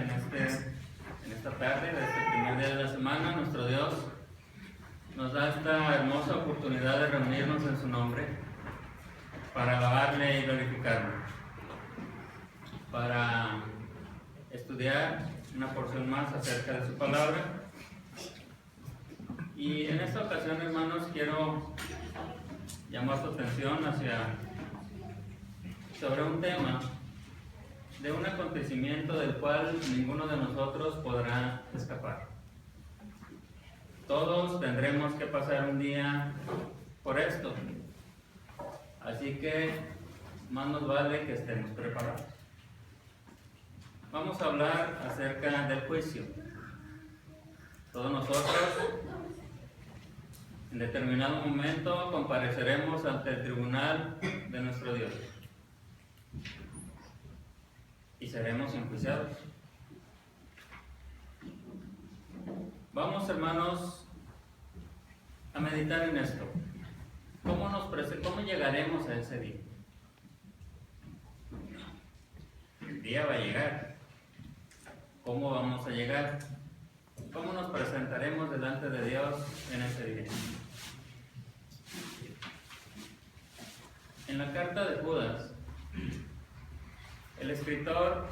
en esta tarde de este primer día de la semana. Nuestro Dios nos da esta hermosa oportunidad de reunirnos en su nombre para alabarle y glorificarle, para estudiar una porción más acerca de su palabra. Y en esta ocasión, hermanos, quiero llamar su atención sobre un tema de un acontecimiento del cual ninguno de nosotros podrá escapar. Todos tendremos que pasar un día por esto, así que más nos vale que estemos preparados. Vamos a hablar acerca del juicio. Todos nosotros en determinado momento compareceremos ante el tribunal de nuestro Dios y seremos enjuiciados. Vamos, hermanos, a meditar en esto. ¿Cómo llegaremos a ese día? El día va a llegar. ¿Cómo vamos a llegar? ¿Cómo nos presentaremos delante de Dios en ese día? En la carta de Judas, el escritor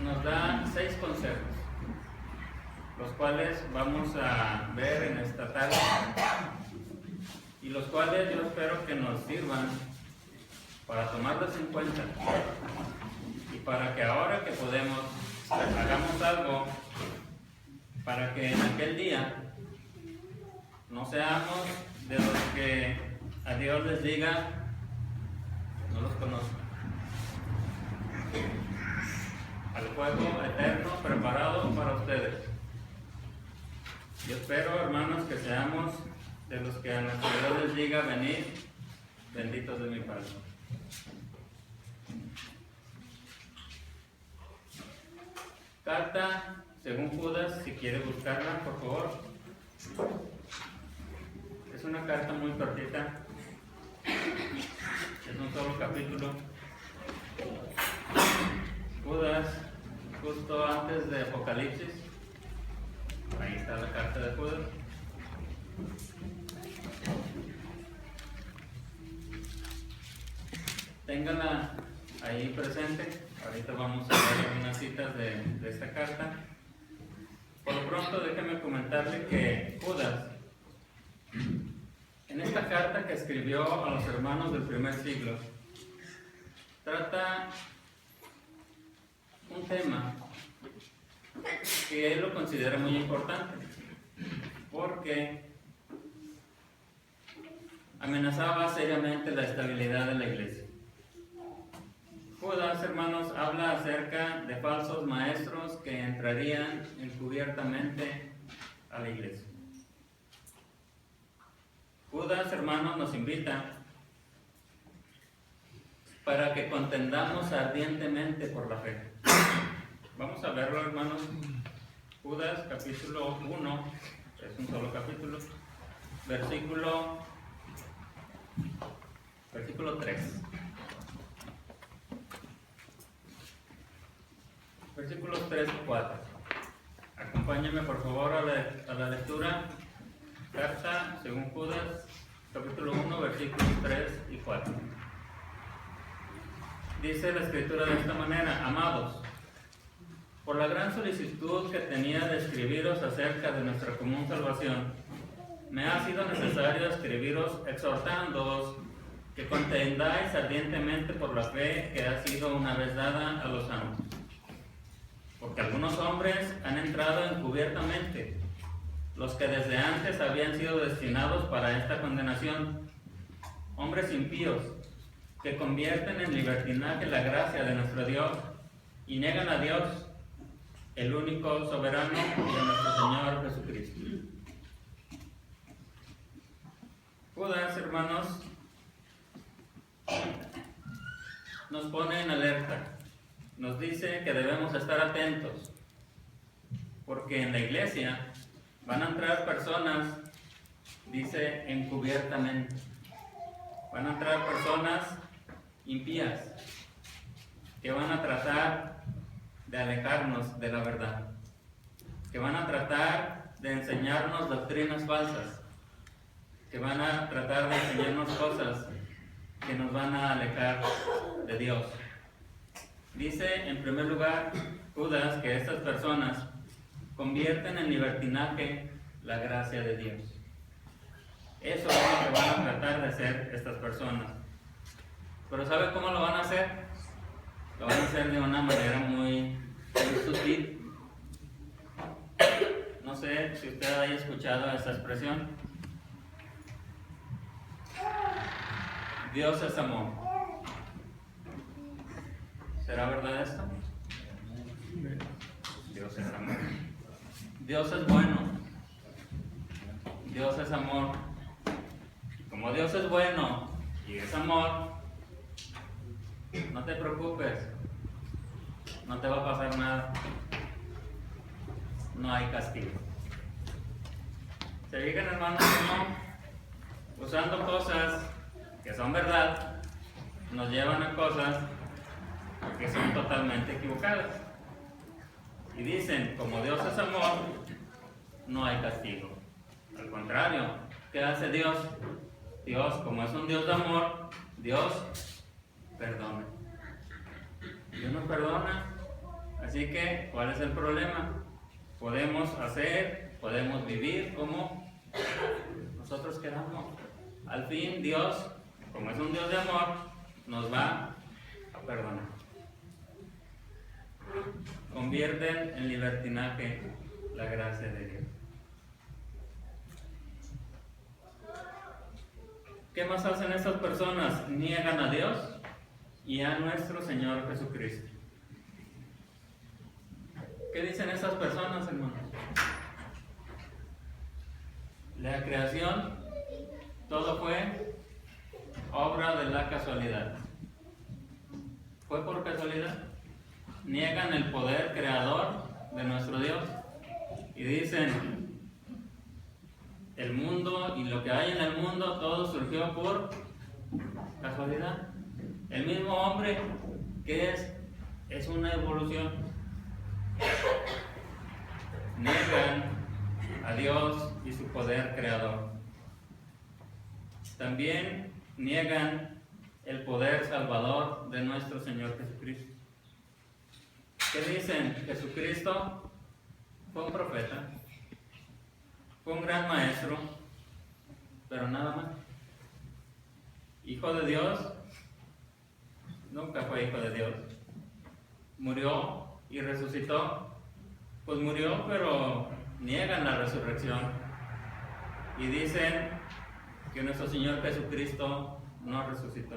nos da 6 consejos, los cuales vamos a ver en esta tarde y los cuales yo espero que nos sirvan para tomarlos en cuenta y para que ahora que podemos hagamos algo para que en aquel día no seamos de los que a Dios les diga no los conozco. Al fuego eterno preparado para ustedes. Yo espero, hermanos, que seamos de los que a nuestro Dios les diga venid, benditos de mi Padre. Carta según Judas, si quiere buscarla, por favor. Es una carta muy cortita. Es un solo capítulo. Judas, justo antes de Apocalipsis. Ahí está la carta de Judas. Ténganla ahí presente. Ahorita vamos a ver algunas citas de esta carta. Por lo pronto, déjenme comentarle que Judas, en esta carta que escribió a los hermanos del primer siglo, trata un tema que él lo considera muy importante, porque amenazaba seriamente la estabilidad de la iglesia. Judas, hermanos, habla acerca de falsos maestros que entrarían encubiertamente a la iglesia. Judas, hermanos, nos invita para que contendamos ardientemente por la fe. Vamos a verlo, hermanos. Judas, capítulo 1, es un solo capítulo, versículo 3. Versículos 3 y 4. Acompáñenme por favor a la lectura. Carta según Judas, capítulo 1, versículos 3 y 4. Dice la escritura de esta manera: amados, por la gran solicitud que tenía de escribiros acerca de nuestra común salvación, me ha sido necesario escribiros exhortándoos que contendáis ardientemente por la fe que ha sido una vez dada a los santos. Porque algunos hombres han entrado encubiertamente, los que desde antes habían sido destinados para esta condenación, hombres impíos, que convierten en libertinaje la gracia de nuestro Dios y niegan a Dios, el único soberano de nuestro Señor Jesucristo. Judas, hermanos, nos pone en alerta. Nos dice que debemos estar atentos, porque en la iglesia van a entrar personas, dice, encubiertamente. Van a entrar personas impías que van a tratar de alejarnos de la verdad, que van a tratar de enseñarnos doctrinas falsas, que van a tratar de enseñarnos cosas que nos van a alejar de Dios. Dice en primer lugar Judas que estas personas convierten en libertinaje la gracia de Dios. Eso es lo que van a tratar de hacer estas personas. Pero ¿sabe cómo lo van a hacer? Lo van a hacer de una manera muy sutil. No sé si usted haya escuchado esta expresión. Dios es amor. ¿Será verdad esto? Dios es amor. Dios es bueno. Dios es amor. Como Dios es bueno y es amor, no te preocupes. No te va a pasar nada. No hay castigo. Se fijan, hermanos, cómo usando cosas que son verdad nos llevan a cosas que son totalmente equivocadas. Y dicen, como Dios es amor, no hay castigo. Al contrario, ¿qué hace Dios? Dios, como es un Dios de amor, Dios perdona. Dios nos perdona. Así que, ¿cuál es el problema? Podemos hacer, podemos vivir como nosotros queramos. Al fin, Dios, como es un Dios de amor, nos va a perdonar. Convierten en libertinaje la gracia de Dios. ¿Qué más hacen estas personas? Niegan a Dios y a nuestro Señor Jesucristo. ¿Qué dicen estas personas, hermanos? La creación, todo fue obra de la casualidad. ¿Fue por casualidad? Niegan el poder creador de nuestro Dios y dicen, el mundo y lo que hay en el mundo, todo surgió por casualidad. El mismo hombre, que es una evolución. Niegan a Dios y su poder creador. También niegan el poder salvador de nuestro Señor Jesucristo. ¿Qué dicen? Jesucristo fue un profeta, fue un gran maestro, pero nada más. Hijo de Dios, nunca fue hijo de Dios. Murió y resucitó. Pues murió, pero niegan la resurrección. Y dicen que nuestro Señor Jesucristo no resucitó.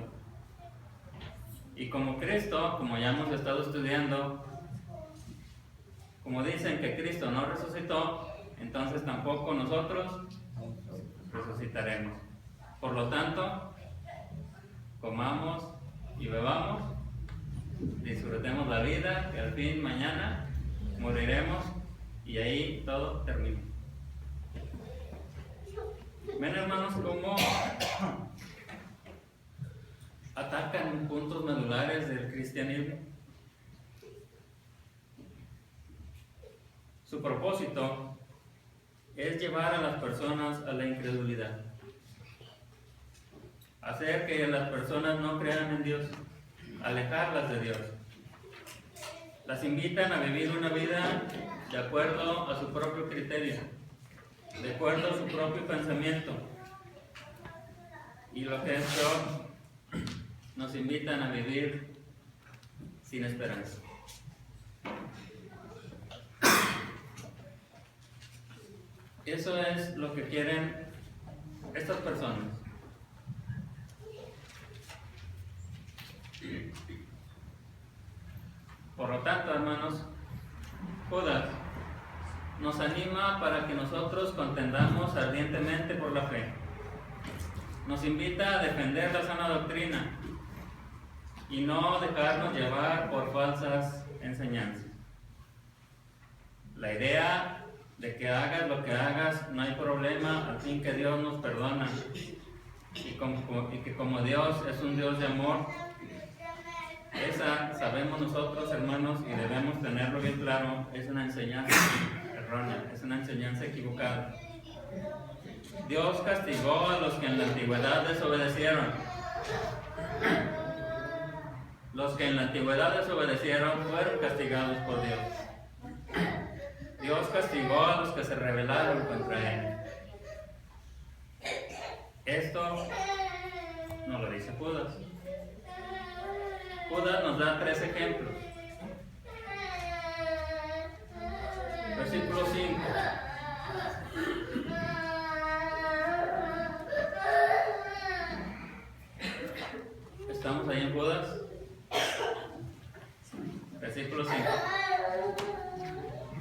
Y como Cristo, como ya hemos estado estudiando, como dicen que Cristo no resucitó, entonces tampoco nosotros resucitaremos. Por lo tanto, comamos y bebamos, disfrutemos la vida, que al fin mañana moriremos y ahí todo termina. Ven, hermanos, cómo atacan puntos medulares del cristianismo. Su propósito es llevar a las personas a la incredulidad, hacer que las personas no crean en Dios, alejarlas de Dios. Las invitan a vivir una vida de acuerdo a su propio criterio, de acuerdo a su propio pensamiento. Y lo que es peor, nos invitan a vivir sin esperanza. Eso es lo que quieren estas personas. Por lo tanto, hermanos, Judas nos anima para que nosotros contendamos ardientemente por la fe. Nos invita a defender la sana doctrina y no dejarnos llevar por falsas enseñanzas. La idea de que hagas lo que hagas, no hay problema, al fin que Dios nos perdona. Y que como Dios es un Dios de amor, Esa, sabemos nosotros, hermanos, y debemos tenerlo bien claro, es una enseñanza errónea, es una enseñanza equivocada. Dios castigó a los que en la antigüedad desobedecieron. Los que en la antigüedad desobedecieron fueron castigados por Dios. Dios castigó a los que se rebelaron contra Él. Esto no lo dice Judas. Judas nos da 3 ejemplos. Versículo 5. ¿Estamos ahí en Judas? Versículo 5.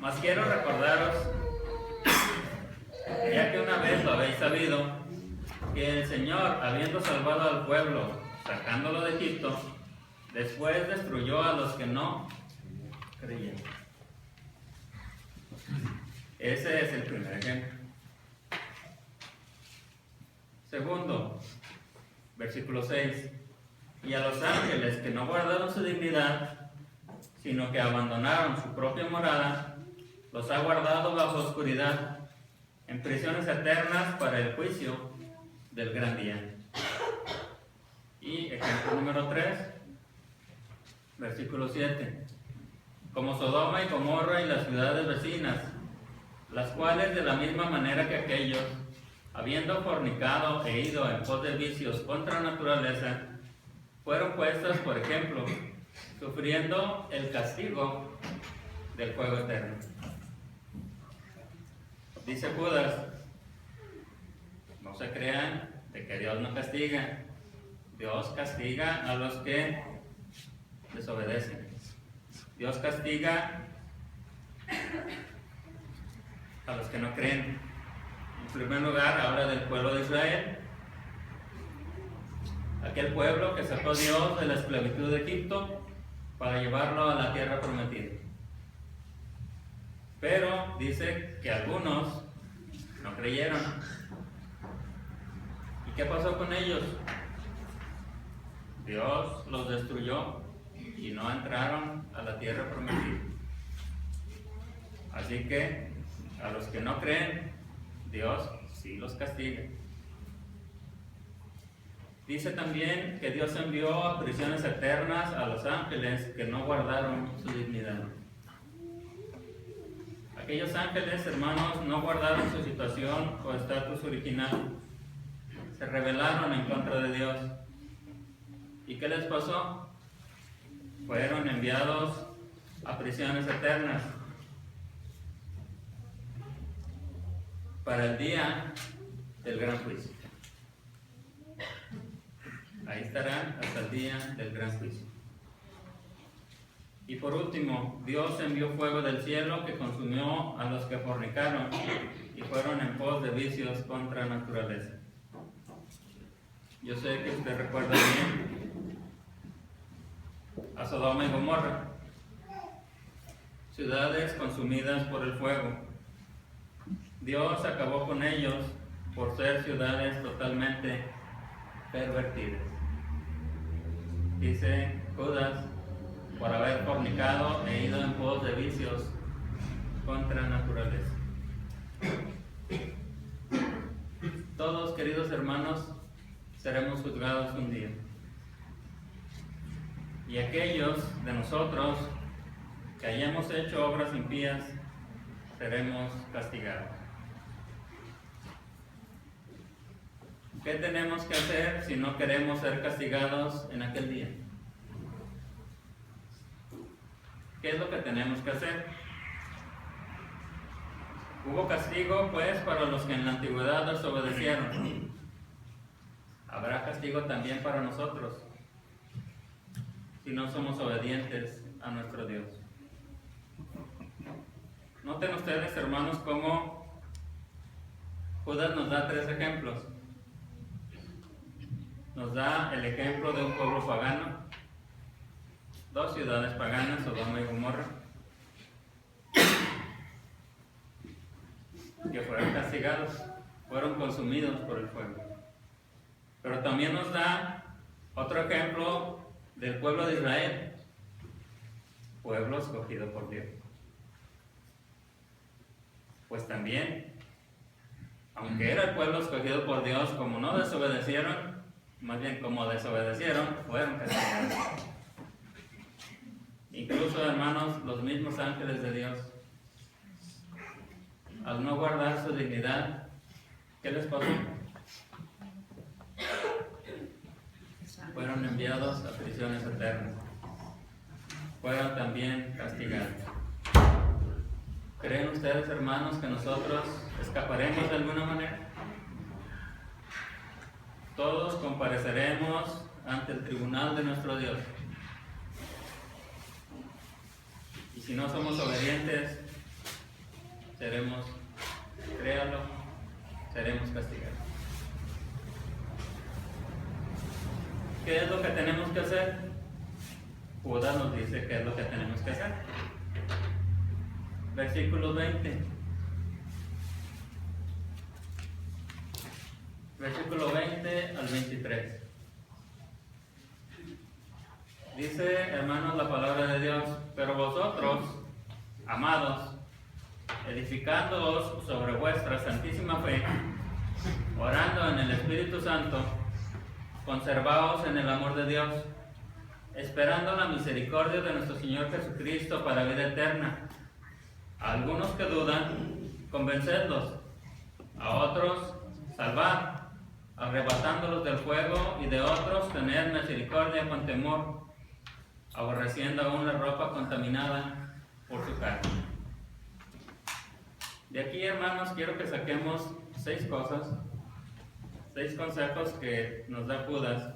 Mas quiero recordaros, ya que una vez lo habéis sabido, que el Señor, habiendo salvado al pueblo, sacándolo de Egipto, después destruyó a los que no creyeron. Ese es el primer ejemplo. Segundo, versículo 6. Y a los ángeles que no guardaron su dignidad, sino que abandonaron su propia morada, los ha guardado bajo oscuridad, en prisiones eternas para el juicio del gran día. Y ejemplo número 3, versículo 7. Como Sodoma y Gomorra y las ciudades vecinas, las cuales de la misma manera que aquellos, habiendo fornicado e ido en pos de vicios contra naturaleza, fueron puestas, por ejemplo, sufriendo el castigo del fuego eterno. Dice Judas, no se crean de que Dios no castiga. Dios castiga a los que desobedecen. Dios castiga a los que no creen. En primer lugar, habla del pueblo de Israel. Aquel pueblo que sacó Dios de la esclavitud de Egipto para llevarlo a la tierra prometida. Pero dice que algunos no creyeron. ¿Y qué pasó con ellos? Dios los destruyó y no entraron a la tierra prometida. Así que a los que no creen, Dios sí los castiga. Dice también que Dios envió a prisiones eternas a los ángeles que no guardaron su dignidad. Aquellos ángeles, hermanos, no guardaron su situación o estatus original. Se rebelaron en contra de Dios. ¿Y qué les pasó? Fueron enviados a prisiones eternas para el día del gran juicio. Ahí estarán hasta el día del gran juicio. Y por último, Dios envió fuego del cielo que consumió a los que fornicaron y fueron en pos de vicios contra naturaleza. Yo sé que usted recuerda bien a Sodoma y Gomorra, ciudades consumidas por el fuego. Dios acabó con ellos por ser ciudades totalmente pervertidas. Dice Judas, por haber fornicado e ido en pos de vicios contra naturaleza. Todos, queridos hermanos, seremos juzgados un día. Y aquellos de nosotros que hayamos hecho obras impías, seremos castigados. ¿Qué tenemos que hacer si no queremos ser castigados en aquel día? ¿Qué es lo que tenemos que hacer? Hubo castigo, pues, para los que en la antigüedad desobedecieron. Habrá castigo también para nosotros, si no somos obedientes a nuestro Dios. Noten ustedes, hermanos, cómo Judas nos da 3 ejemplos. Nos da el ejemplo de un pueblo pagano, 2 ciudades paganas, Sodoma y Gomorra, que fueron castigados, fueron consumidos por el fuego. Pero también nos da otro ejemplo del pueblo de Israel, pueblo escogido por Dios. Pues también, aunque era el pueblo escogido por Dios, como no desobedecieron, más bien como desobedecieron, fueron castigados. Incluso, hermanos, los mismos ángeles de Dios, al no guardar su dignidad, ¿qué les pasó? Fueron enviados a prisiones eternas. Fueron también castigados. ¿Creen ustedes, hermanos, que nosotros escaparemos de alguna manera? Todos compareceremos ante el tribunal de nuestro Dios. Y si no somos obedientes, seremos, créanlo, seremos castigados. ¿Qué es lo que tenemos que hacer? Judas nos dice qué es lo que tenemos que hacer. Versículo 20. Versículo 20 al 23. Dice, hermanos, la palabra de Dios: pero vosotros, amados, edificándoos sobre vuestra santísima fe, orando en el Espíritu Santo, conservaos en el amor de Dios, esperando la misericordia de nuestro Señor Jesucristo para vida eterna. A algunos que dudan, convencedlos; a otros, salvad, arrebatándolos del fuego; y de otros, tener misericordia con temor, aborreciendo aún la ropa contaminada por su carne. De aquí, hermanos, quiero que saquemos 6 cosas, 6 consejos que nos da Judas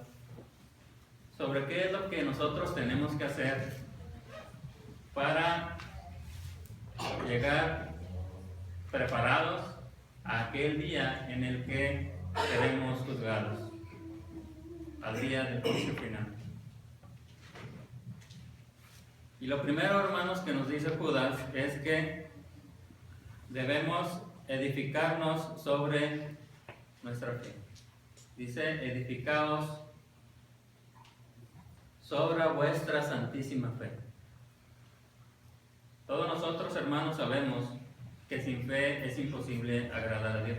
sobre qué es lo que nosotros tenemos que hacer para llegar preparados a aquel día en el que seremos juzgados, al día del juicio final. Y lo primero, hermanos, que nos dice Judas es que debemos edificarnos sobre nuestra fe. Dice: edificaos sobre vuestra santísima fe. Todos nosotros, hermanos, sabemos que sin fe es imposible agradar a Dios.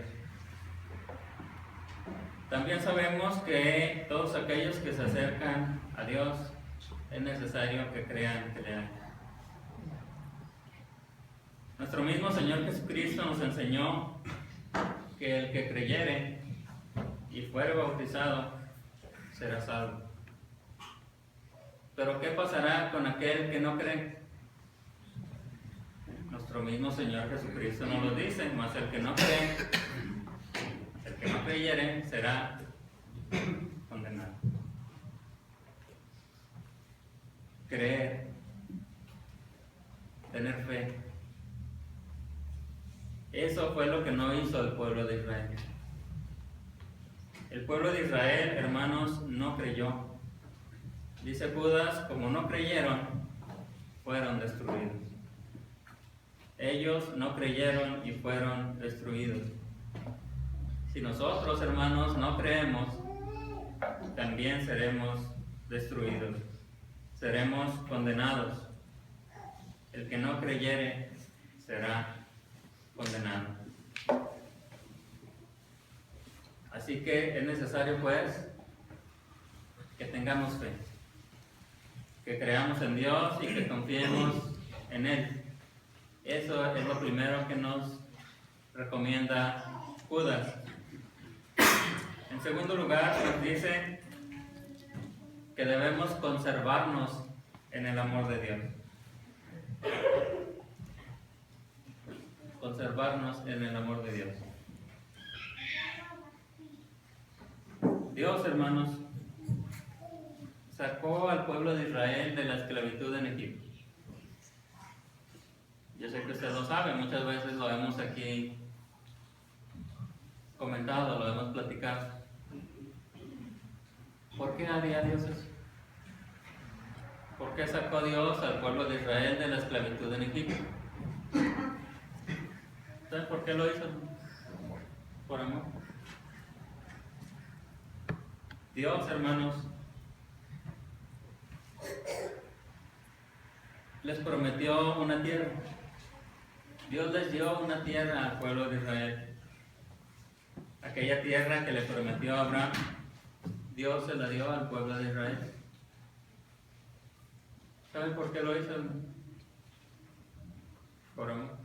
También sabemos que todos aquellos que se acercan a Dios es necesario que crean que le hay. Nuestro mismo Señor Jesucristo nos enseñó que el que creyere y fuere bautizado será salvo. Pero ¿qué pasará con aquel que no cree? Nuestro mismo Señor Jesucristo nos lo dice: mas el que no cree, el que no creyere, será condenado. Creer, tener fe, eso fue lo que no hizo el pueblo de Israel. El pueblo de Israel, hermanos, no creyó. Dice Judas: como no creyeron, fueron destruidos. Ellos no creyeron y fueron destruidos. Si nosotros, hermanos, no creemos, también seremos destruidos. Seremos condenados. El que no creyere será condenado. Así que es necesario, pues, que tengamos fe, que creamos en Dios y que confiemos en Él. Eso es lo primero que nos recomienda Judas. En segundo lugar, nos dice que debemos conservarnos en el amor de Dios. Conservarnos en el amor de Dios. Dios, hermanos, sacó al pueblo de Israel de la esclavitud en Egipto. Yo sé que usted lo sabe, muchas veces lo hemos aquí comentado, lo hemos platicado. ¿Por qué haría Dios eso? ¿Por qué sacó Dios al pueblo de Israel de la esclavitud en Egipto? ¿Saben por qué lo hizo? Por amor. Dios, hermanos, les prometió una tierra. Dios les dio una tierra al pueblo de Israel. Aquella tierra que le prometió a Abraham, Dios se la dio al pueblo de Israel. ¿Saben por qué lo hizo? Por amor.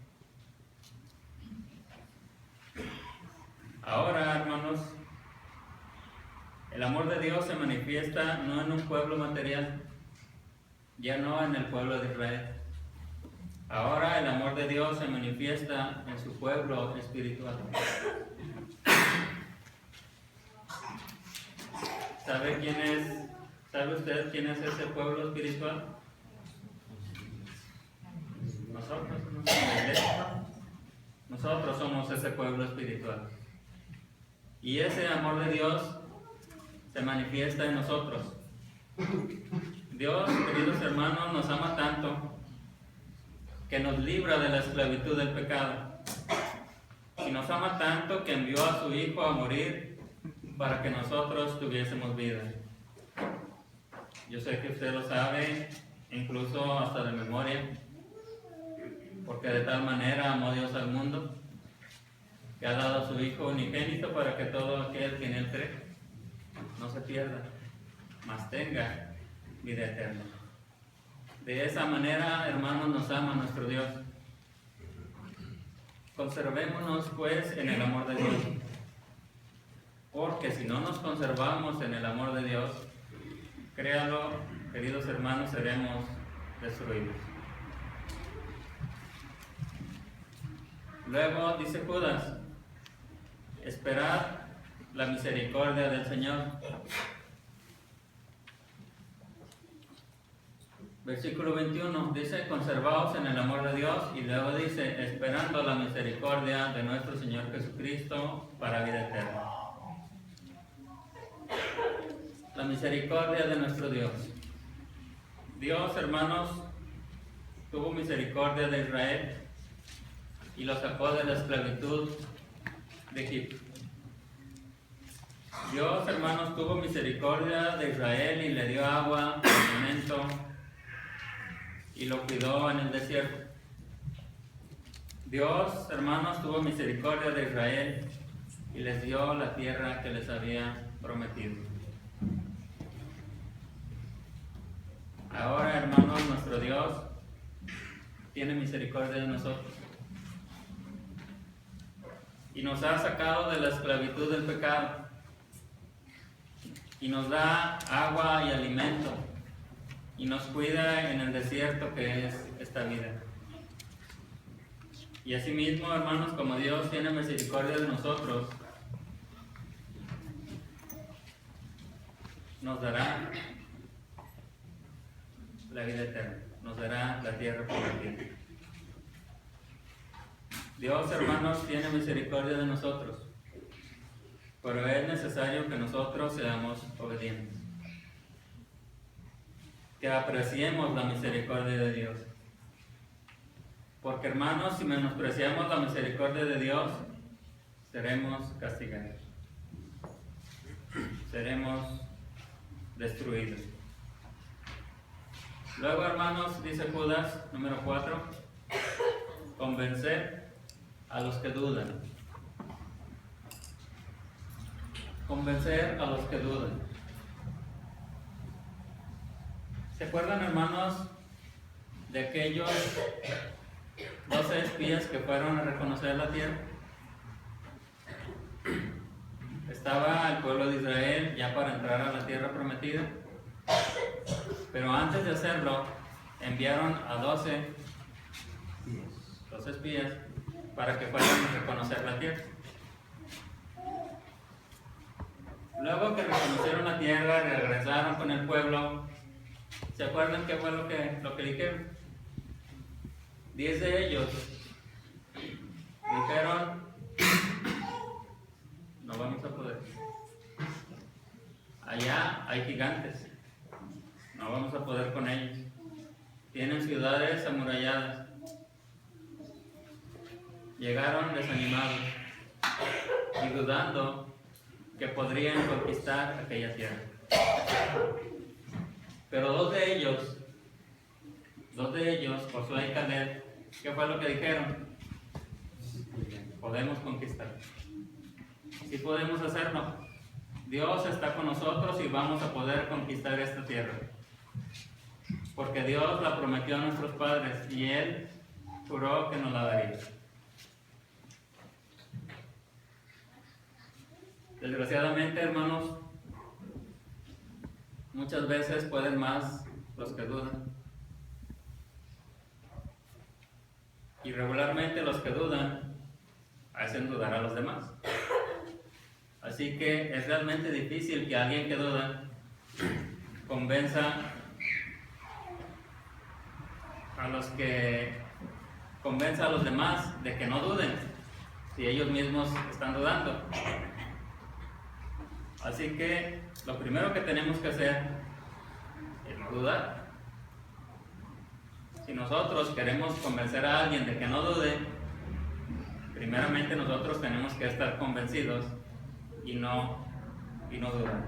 Ahora, hermanos, el amor de Dios se manifiesta no en un pueblo material, ya no en el pueblo de Israel. Ahora el amor de Dios se manifiesta en su pueblo espiritual. ¿Sabe usted quién es ese pueblo espiritual? Nosotros somos ese pueblo espiritual. Y ese amor de Dios se manifiesta en nosotros. Dios, queridos hermanos, nos ama tanto que nos libra de la esclavitud del pecado. Y nos ama tanto que envió a su Hijo a morir para que nosotros tuviésemos vida. Yo sé que usted lo sabe, incluso hasta de memoria, porque de tal manera amó Dios al mundo, que ha dado a su Hijo unigénito para que todo aquel que en Él cree no se pierda, mas tenga vida eterna. De esa manera, hermanos, nos ama nuestro Dios. Conservémonos, pues, en el amor de Dios, porque si no nos conservamos en el amor de Dios, créalo, queridos hermanos, seremos destruidos. Luego dice Judas: esperad la misericordia del Señor. Versículo 21 dice: conservaos en el amor de Dios, y luego dice: esperando la misericordia de nuestro Señor Jesucristo para vida eterna. La misericordia de nuestro Dios. Dios, hermanos, tuvo misericordia de Israel y lo sacó de la esclavitud de Egipto. Dios, hermanos, tuvo misericordia de Israel y le dio agua, alimento, y lo cuidó en el desierto. Dios, hermanos, tuvo misericordia de Israel y les dio la tierra que les había prometido. Ahora, hermanos, nuestro Dios tiene misericordia de nosotros y nos ha sacado de la esclavitud del pecado y nos da agua y alimento y nos cuida en el desierto que es esta vida. Y asimismo, hermanos, como Dios tiene misericordia de nosotros, nos dará la vida eterna, nos dará la tierra prometida. Dios, hermanos, tiene misericordia de nosotros, pero es necesario que nosotros seamos obedientes, que apreciemos la misericordia de Dios. Porque, hermanos, si menospreciamos la misericordia de Dios, seremos castigados, seremos destruidos. Luego, hermanos, dice Judas, número 4, convencer a los que dudan. Convencer a los que dudan. ¿Se acuerdan, hermanos, de aquellos 12 espías que fueron a reconocer la tierra? Estaba el pueblo de Israel ya para entrar a la tierra prometida, pero antes de hacerlo enviaron a 12 espías para que fueran a reconocer la tierra. Luego que reconocieron la tierra, regresaron con el pueblo. ¿Se acuerdan qué fue lo que dijeron? 10 de ellos dijeron: no vamos a poder. Allá hay gigantes, no vamos a poder con ellos. Tienen ciudades amuralladas. Llegaron desanimados y dudando que podrían conquistar aquella tierra. Pero dos de Dos de ellos, Josué y Caleb, ¿qué fue lo que dijeron? Podemos conquistar. Sí podemos hacerlo. Dios está con nosotros y vamos a poder conquistar esta tierra. Porque Dios la prometió a nuestros padres y Él juró que nos la daría. Desgraciadamente, hermanos, muchas veces pueden más los que dudan. Y regularmente los que dudan hacen dudar a los demás. Así que es realmente difícil que alguien que duda convenza a los demás de que no duden, si ellos mismos están dudando. Así que lo primero que tenemos que hacer es no dudar. Si nosotros queremos convencer a alguien de que no dude, primeramente nosotros tenemos que estar convencidos y no dudar.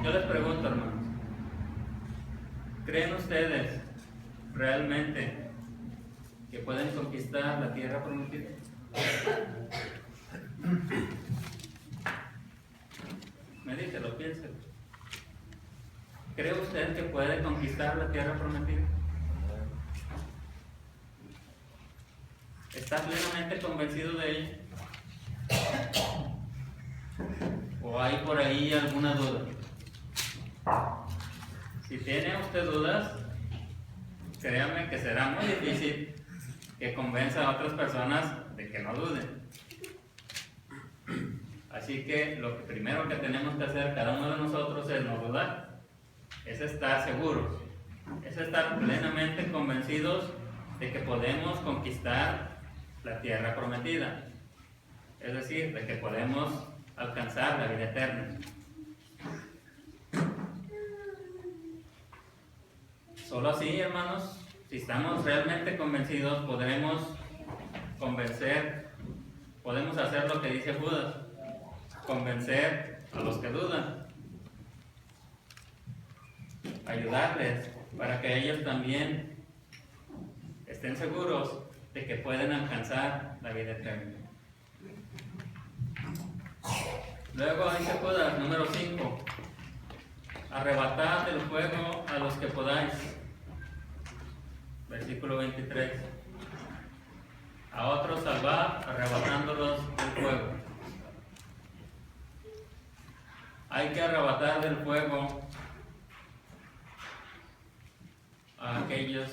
Yo les pregunto, hermanos, ¿creen ustedes realmente que pueden conquistar la tierra prometida? Medítelo, piénselo. ¿Cree usted que puede conquistar la tierra prometida? ¿Está plenamente convencido de ella? ¿O hay por ahí alguna duda? Si tiene usted dudas, créame que será muy difícil que convenza a otras personas de que no duden. Así que lo primero que tenemos que hacer cada uno de nosotros es no dudar, es estar seguros, es estar plenamente convencidos de que podemos conquistar la tierra prometida, es decir, de que podemos alcanzar la vida eterna. Solo así, hermanos, si estamos realmente convencidos, podremos hacer lo que dice Judas, convencer a los que dudan, ayudarles para que ellos también estén seguros de que pueden alcanzar la vida eterna. Luego dice Judas, número 5, arrebatad del fuego a los que podáis. Versículo 23. A otros salvad, arrebatándolos del fuego. Hay que arrebatar del fuego a aquellos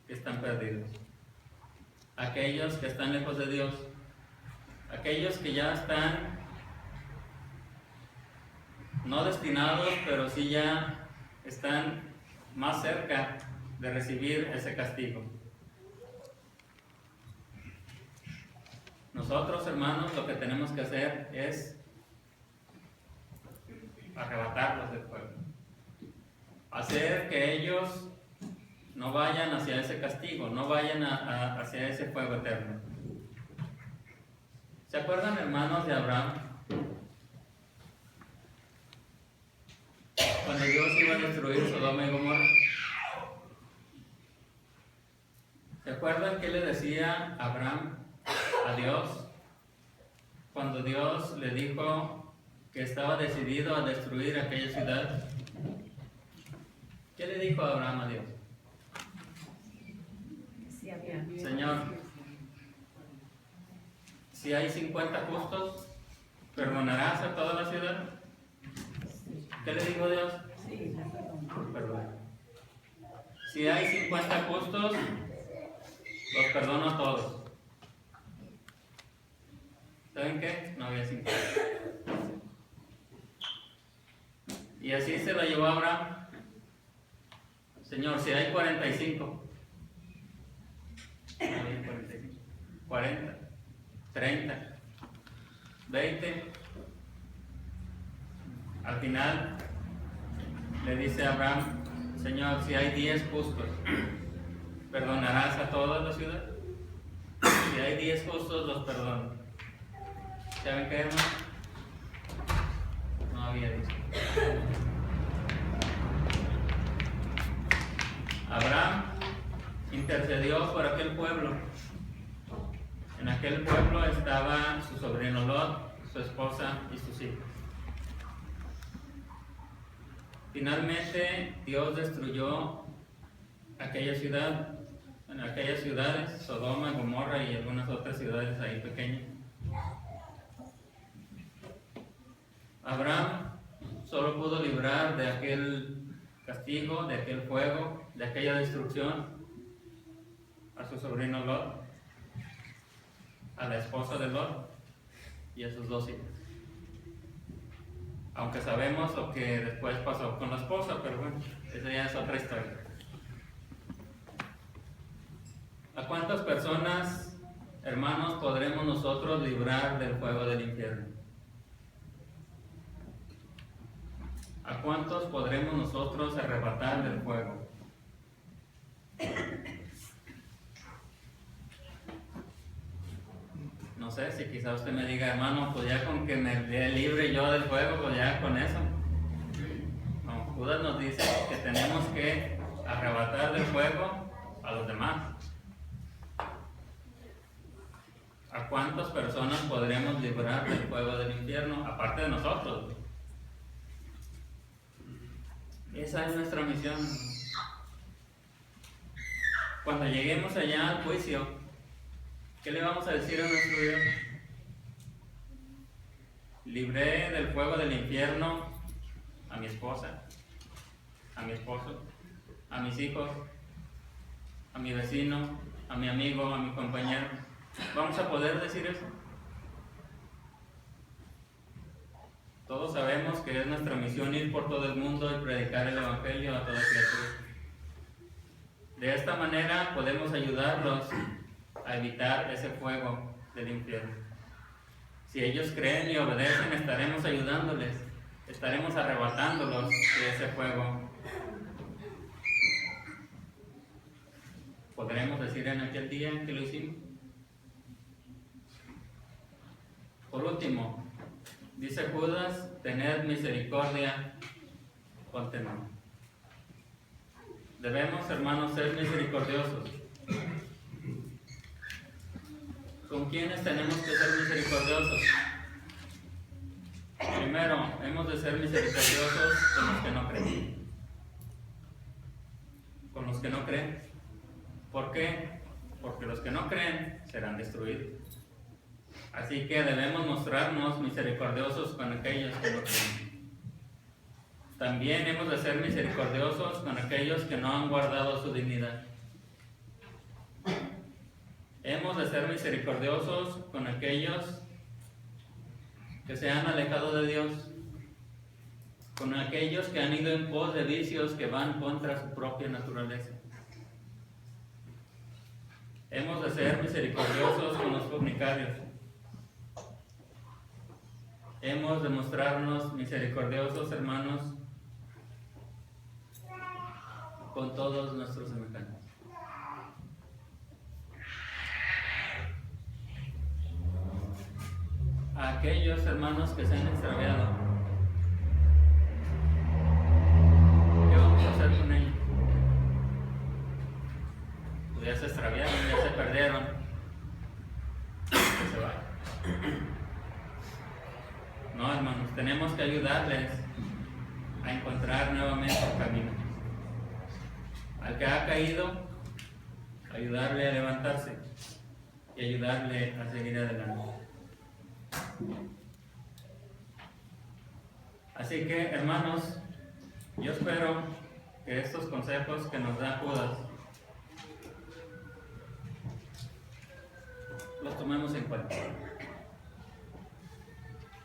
que están perdidos, aquellos que están lejos de Dios, aquellos que ya están no destinados, pero sí ya están más cerca de recibir ese castigo. Nosotros, hermanos, lo que tenemos que hacer es arrebatarlos del fuego, hacer que ellos no vayan hacia ese castigo, no vayan hacia ese fuego eterno. ¿Se acuerdan, hermanos, de Abraham? Cuando Dios iba a destruir Sodoma y Gomorra. ¿Se acuerdan qué le decía Abraham a Dios? Cuando Dios le dijo que estaba decidido a destruir aquella ciudad. ¿Qué le dijo Abraham a Dios? Señor, si hay 50 justos, ¿perdonarás a toda la ciudad? ¿Qué le dijo Dios? Sí, perdón. Si hay 50 justos, los perdono a todos. ¿Saben qué? No había 50. Y así se la llevó Abraham. Señor, si hay 45. No había 45. 40, 30, 20. Al final le dice a Abraham, Señor, si hay 10 justos, ¿perdonarás a toda la ciudad? Si hay 10 justos, los perdono. ¿Saben qué, hermano? No había dicho. intercedió por aquel pueblo. En aquel pueblo estaba su sobrino Lot, su esposa y sus hijos. Finalmente, Dios destruyó aquellas ciudades, Sodoma, Gomorra y algunas otras ciudades ahí pequeñas. Abraham solo pudo librar de aquel castigo, de aquel fuego, de aquella destrucción a su sobrino Lot, a la esposa de Lot y a sus 2 hijos. Aunque sabemos lo que después pasó con la esposa, pero bueno, esa ya es otra historia. ¿A cuántas personas, hermanos, podremos nosotros librar del fuego del infierno? ¿A cuántos podremos nosotros arrebatar del fuego? No sé, si quizá usted me diga, hermano, pues ya con que me dé libre yo del fuego, pues ya con eso. No, Judas nos dice que tenemos que arrebatar del fuego a los demás. ¿A cuántas personas podremos librar del fuego del infierno, aparte de nosotros? Esa es nuestra misión. Cuando lleguemos allá al juicio, ¿qué le vamos a decir a nuestro Dios? Libré del fuego del infierno a mi esposa, a mi esposo, a mis hijos, a mi vecino, a mi amigo, a mi compañero. ¿Vamos a poder decir eso? Todos sabemos que es nuestra misión ir por todo el mundo y predicar el Evangelio a toda criatura. De esta manera podemos ayudarlos a evitar ese fuego del infierno. Si ellos creen y obedecen, estaremos ayudándoles, estaremos arrebatándolos de ese fuego. ¿Podremos decir en aquel día en que lo hicimos? Por último, dice Judas, tened misericordia, contened. Debemos, hermanos, ser misericordiosos. ¿Con quiénes tenemos que ser misericordiosos? Primero, hemos de ser misericordiosos con los que no creen. Con los que no creen. ¿Por qué? Porque los que no creen serán destruidos. Así que debemos mostrarnos misericordiosos con aquellos que no creen. También hemos de ser misericordiosos con aquellos que no han guardado su dignidad. Hemos de ser misericordiosos con aquellos que se han alejado de Dios, con aquellos que han ido en pos de vicios que van contra su propia naturaleza. Hemos de ser misericordiosos con los fornicarios. Hemos de mostrarnos misericordiosos, hermanos, con todos nuestros semejantes. A aquellos hermanos que se han extraviado, ¿qué vamos a hacer con ellos? Pues ya se extraviaron, ya se perdieron, que se vayan. No, hermanos, tenemos que ayudarles a encontrar nuevamente el camino. Al que ha caído, ayudarle a levantarse y ayudarle a seguir adelante. Así que, hermanos, yo espero que estos consejos que nos da Judas los tomemos en cuenta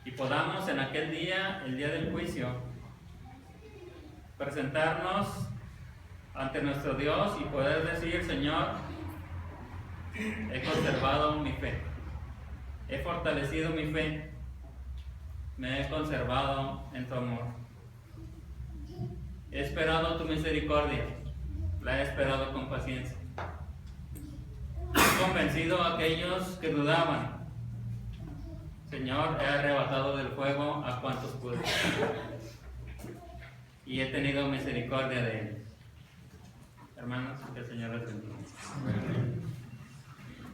y podamos en aquel día, el día del juicio, presentarnos ante nuestro Dios y poder decir: Señor, he conservado mi fe, he fortalecido mi fe, me he conservado en tu amor, he esperado tu misericordia, la he esperado con paciencia, he convencido a aquellos que dudaban. Señor, he arrebatado del fuego a cuantos pude y he tenido misericordia de ellos. Hermanos, que el Señor les bendiga.